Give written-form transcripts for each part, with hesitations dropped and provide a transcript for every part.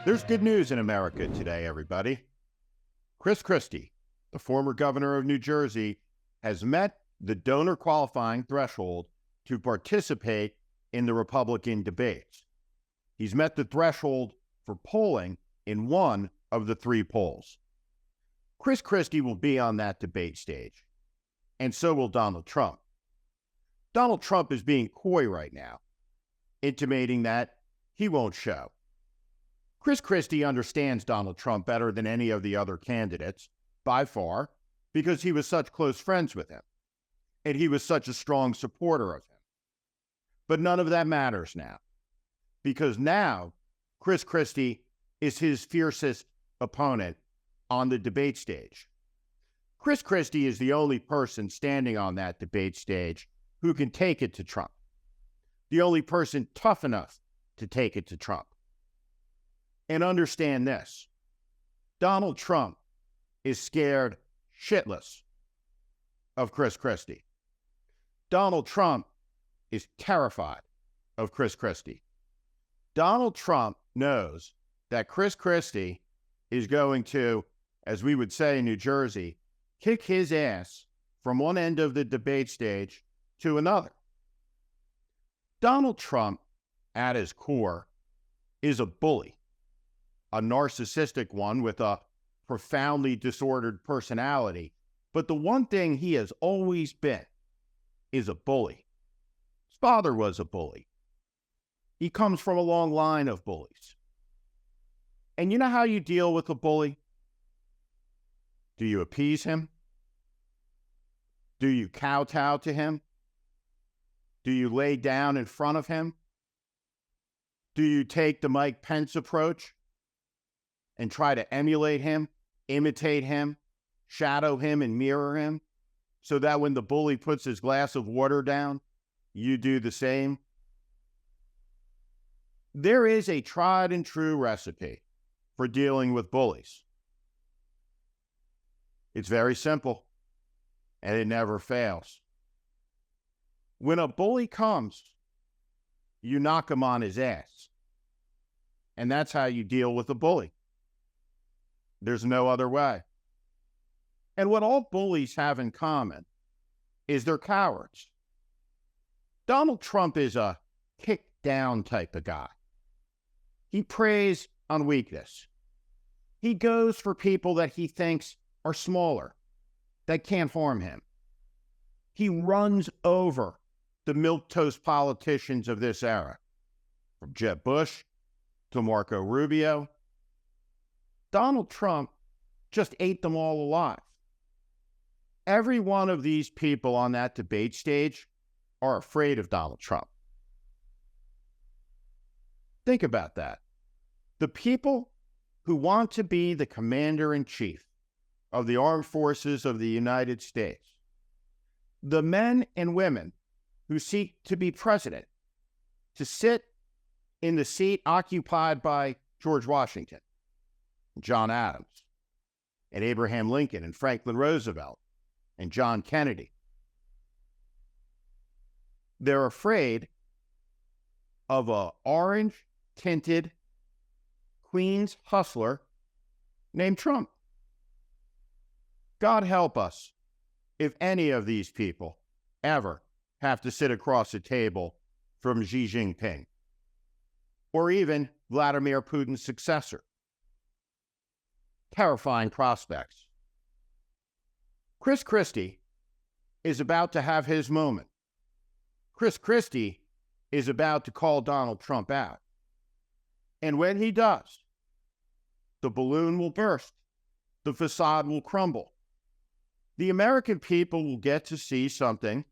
There's good news in America today, everybody. Chris Christie, the former governor of New Jersey, has met the donor qualifying threshold to participate in the Republican debates. He's met the threshold for polling in one of the three polls. Chris Christie will be on that debate stage, and so will Donald Trump. Donald Trump is being coy right now, intimating that he won't show. Chris Christie understands Donald Trump better than any of the other candidates, by far, because he was such close friends with him, and he was such a strong supporter of him. But none of that matters now, because now Chris Christie is his fiercest opponent on the debate stage. Chris Christie is the only person standing on that debate stage who can take it to Trump, the only person tough enough to take it to Trump. And understand this, Donald Trump is scared shitless of Chris Christie. Donald Trump is terrified of Chris Christie. Donald Trump knows that Chris Christie is going to, as we would say in New Jersey, kick his ass from one end of the debate stage to another. Donald Trump, at his core, is a bully. A narcissistic one with a profoundly disordered personality. But the one thing he has always been is a bully. His father was a bully. He comes from a long line of bullies. And you know how you deal with a bully? Do you appease him? Do you kowtow to him? Do you lay down in front of him? Do you take the Mike Pence approach and try to emulate him, imitate him, shadow him, and mirror him, so that when the bully puts his glass of water down, you do the same? There is a tried and true recipe for dealing with bullies. It's very simple, and it never fails. When a bully comes, you knock him on his ass. And that's how you deal with a bully. There's no other way. And what all bullies have in common is they're cowards. Donald Trump is a kick-down type of guy. He preys on weakness. He goes for people that he thinks are smaller, that can't harm him. He runs over the milquetoast politicians of this era, from Jeb Bush to Marco Rubio. Donald Trump just ate them all alive. Every one of these people on that debate stage are afraid of Donald Trump. Think about that. The people who want to be the commander-in-chief of the armed forces of the United States, the men and women who seek to be president, to sit in the seat occupied by George Washington, John Adams, and Abraham Lincoln, and Franklin Roosevelt, and John Kennedy. They're afraid of an orange-tinted Queens hustler named Trump. God help us if any of these people ever have to sit across a table from Xi Jinping, or even Vladimir Putin's successor. Terrifying prospects. Chris Christie is about to have his moment. Chris Christie is about to call Donald Trump out. And when he does, the balloon will burst. The facade will crumble. The American people will get to see something,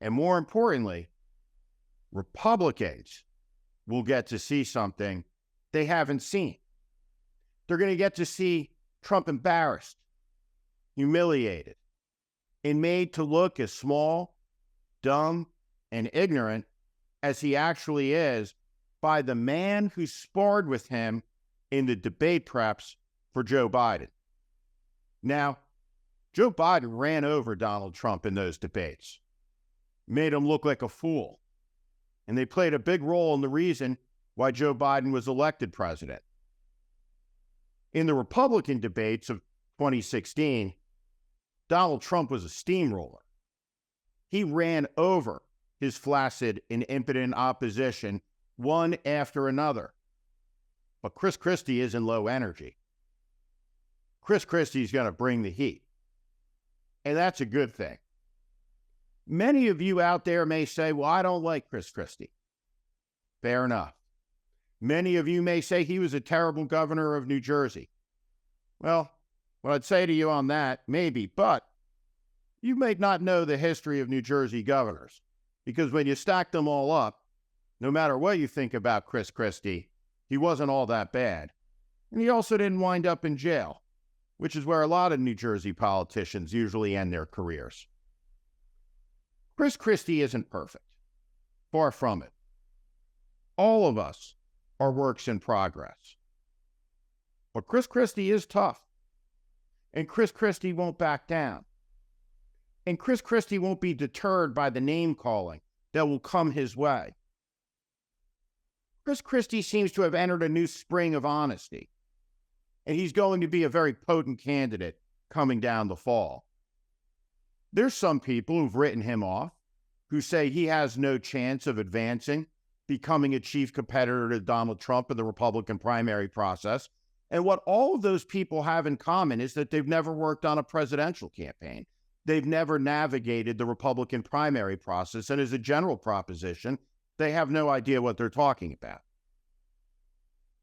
and more importantly, Republicans will get to see something they haven't seen. They're going to get to see Trump embarrassed, humiliated, and made to look as small, dumb, and ignorant as he actually is by the man who sparred with him in the debate preps for Joe Biden. Now, Joe Biden ran over Donald Trump in those debates, made him look like a fool, and they played a big role in the reason why Joe Biden was elected president. In the Republican debates of 2016, Donald Trump was a steamroller. He ran over his flaccid and impotent opposition one after another. But Chris Christie is in low energy. Chris Christie's going to bring the heat. And that's a good thing. Many of you out there may say, well, I don't like Chris Christie. Fair enough. Many of you may say he was a terrible governor of New Jersey. Well, what I'd say to you on that, maybe, but you may not know the history of New Jersey governors, because when you stack them all up, no matter what you think about Chris Christie, he wasn't all that bad. And he also didn't wind up in jail, which is where a lot of New Jersey politicians usually end their careers. Chris Christie isn't perfect. Far from it. All of us are works in progress. But Chris Christie is tough. And Chris Christie won't back down. And Chris Christie won't be deterred by the name-calling that will come his way. Chris Christie seems to have entered a new spring of honesty. And he's going to be a very potent candidate coming down the fall. There's some people who've written him off, who say he has no chance of advancing, becoming a chief competitor to Donald Trump in the Republican primary process. And what all of those people have in common is that they've never worked on a presidential campaign. They've never navigated the Republican primary process. And as a general proposition, they have no idea what they're talking about.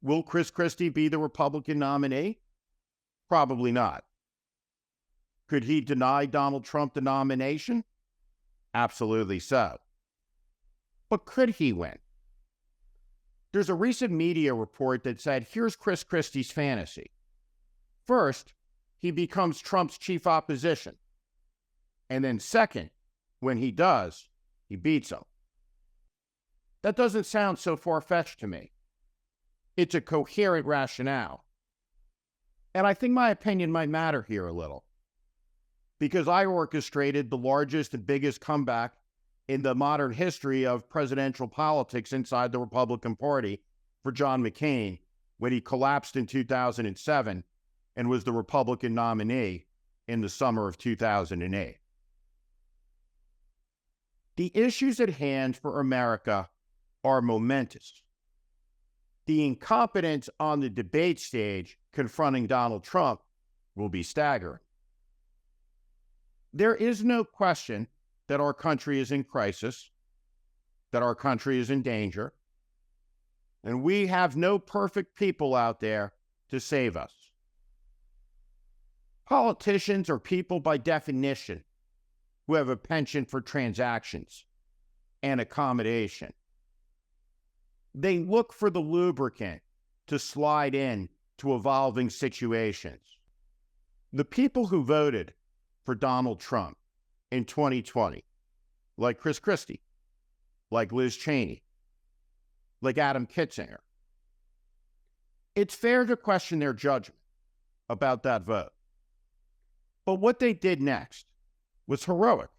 Will Chris Christie be the Republican nominee? Probably not. Could he deny Donald Trump the nomination? Absolutely so. But could he win? There's a recent media report that said, here's Chris Christie's fantasy. First, he becomes Trump's chief opposition. And then second, when he does, he beats him. That doesn't sound so far-fetched to me. It's a coherent rationale. And I think my opinion might matter here a little, because I orchestrated the largest and biggest comeback in the modern history of presidential politics inside the Republican Party for John McCain when he collapsed in 2007 and was the Republican nominee in the summer of 2008. The issues at hand for America are momentous. The incompetence on the debate stage confronting Donald Trump will be staggering. There is no question that our country is in crisis, that our country is in danger, and we have no perfect people out there to save us. Politicians are people by definition who have a penchant for transactions and accommodation. They look for the lubricant to slide in to evolving situations. The people who voted for Donald Trump in 2020, like Chris Christie, like Liz Cheney, like Adam Kitzinger, it's fair to question their judgment about that vote. But what they did next was heroic.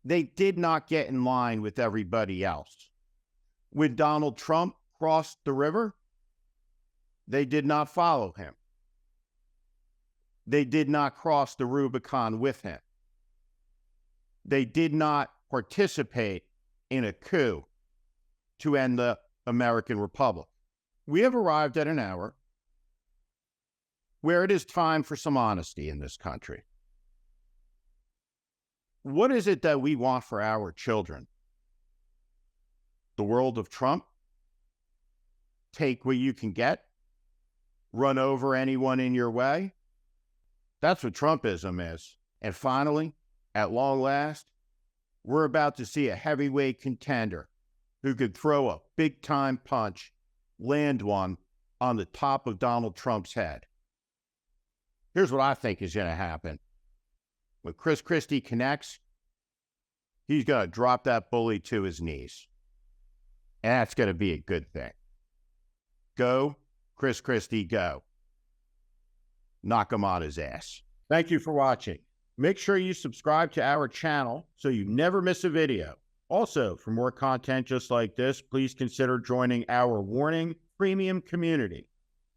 They did not get in line with everybody else. When Donald Trump crossed the river, they did not follow him. They did not cross the Rubicon with him. They did not participate in a coup to end the American Republic. We have arrived at an hour where it is time for some honesty in this country. What is it that we want for our children? The world of Trump? Take what you can get? Run over anyone in your way? That's what Trumpism is. And finally, at long last, we're about to see a heavyweight contender who could throw a big-time punch, land one on the top of Donald Trump's head. Here's what I think is going to happen. When Chris Christie connects, he's going to drop that bully to his knees. And that's going to be a good thing. Go, Chris Christie, go. Knock him on his ass. Thank you for watching. Make sure you subscribe to our channel so you never miss a video. Also, for more content just like this, please consider joining our Warning Premium community.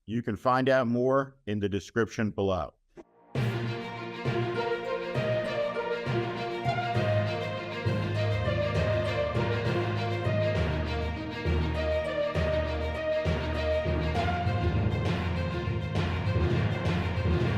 You can find out more in the description below.